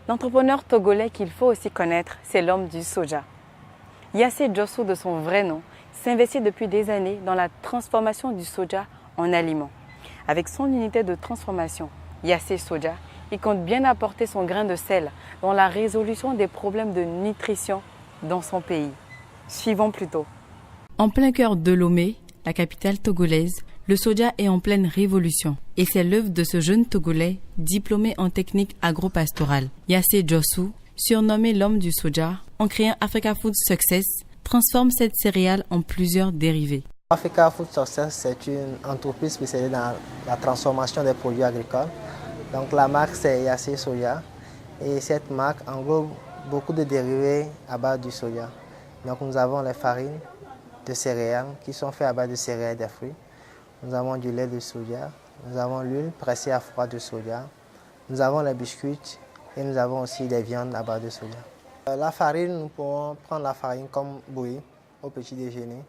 L'entrepreneur togolais qu'il faut aussi connaître, c'est l'homme du soja. Yassé Djossou, de son vrai nom, s'investit depuis des années dans la transformation du soja en aliment. Avec son unité de transformation, Yassé Soja, il compte bien apporter son grain de sel dans la résolution des problèmes de nutrition dans son pays. Suivons plutôt. En plein cœur de Lomé, la capitale togolaise, le soja est en pleine révolution. Et c'est l'œuvre de ce jeune Togolais, diplômé en technique agro-pastorale. Yassé Djossou, surnommé l'homme du soja, en créant Africa Food Success, transforme cette céréale en plusieurs dérivés. Africa Food Success, c'est une entreprise spécialisée dans la transformation des produits agricoles. Donc la marque, c'est Yassé Soja. Et cette marque englobe beaucoup de dérivés à base du soja. Donc nous avons les farines de céréales qui sont faites à base de céréales et de fruits. Nous avons du lait de soja, nous avons l'huile pressée à froid de soja, nous avons les biscuits et nous avons aussi des viandes à base de soja. La farine, nous pouvons prendre la farine comme bouillie au petit déjeuner,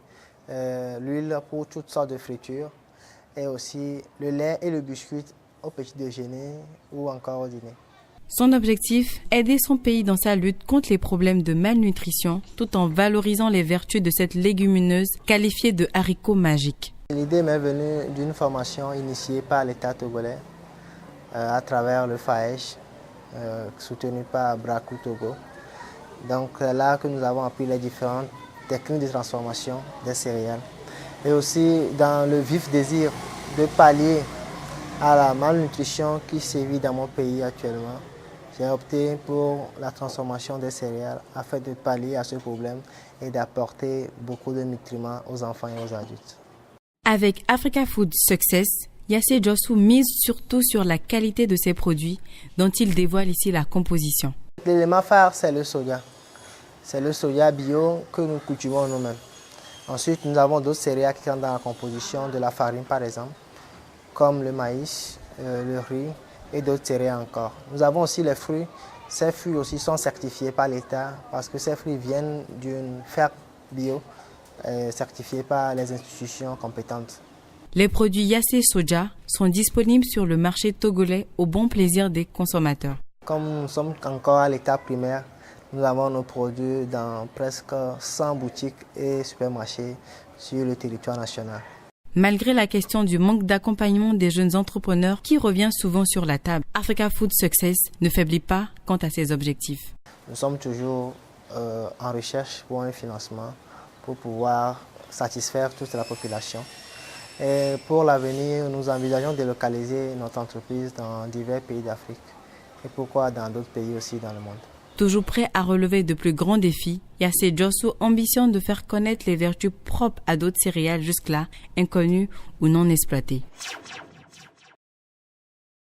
l'huile pour toutes sortes de fritures et aussi le lait et le biscuit au petit déjeuner ou encore au dîner. Son objectif, aider son pays dans sa lutte contre les problèmes de malnutrition tout en valorisant les vertus de cette légumineuse qualifiée de haricot magique. L'idée m'est venue d'une formation initiée par l'État togolais à travers le FAEJ, soutenu par Brakou Togo. Donc là que nous avons appris les différentes techniques de transformation des céréales et aussi dans le vif désir de pallier à la malnutrition qui sévit dans mon pays actuellement. J'ai opté pour la transformation des céréales afin de pallier à ce problème et d'apporter beaucoup de nutriments aux enfants et aux adultes. Avec Africa Food Success, Yassé Djossou mise surtout sur la qualité de ses produits dont il dévoile ici la composition. L'élément phare, c'est le soja. C'est le soja bio que nous cultivons nous-mêmes. Ensuite, nous avons d'autres céréales qui sont dans la composition de la farine par exemple, comme le maïs, le riz et d'autres céréales encore. Nous avons aussi les fruits. Ces fruits aussi sont certifiés par l'État parce que ces fruits viennent d'une ferme bio certifiée par les institutions compétentes. Les produits Yassé Soja sont disponibles sur le marché togolais au bon plaisir des consommateurs. Comme nous sommes encore à l'état primaire, nous avons nos produits dans presque 100 boutiques et supermarchés sur le territoire national. Malgré la question du manque d'accompagnement des jeunes entrepreneurs qui revient souvent sur la table, Africa Food Success ne faiblit pas quant à ses objectifs. Nous sommes toujours en recherche pour un financement pour pouvoir satisfaire toute la population. Et pour l'avenir, nous envisageons de localiser notre entreprise dans divers pays d'Afrique et pourquoi dans d'autres pays aussi dans le monde. Toujours prêt à relever de plus grands défis, Yassé Djossou ambitionne de faire connaître les vertus propres à d'autres céréales jusque-là inconnues ou non exploitées.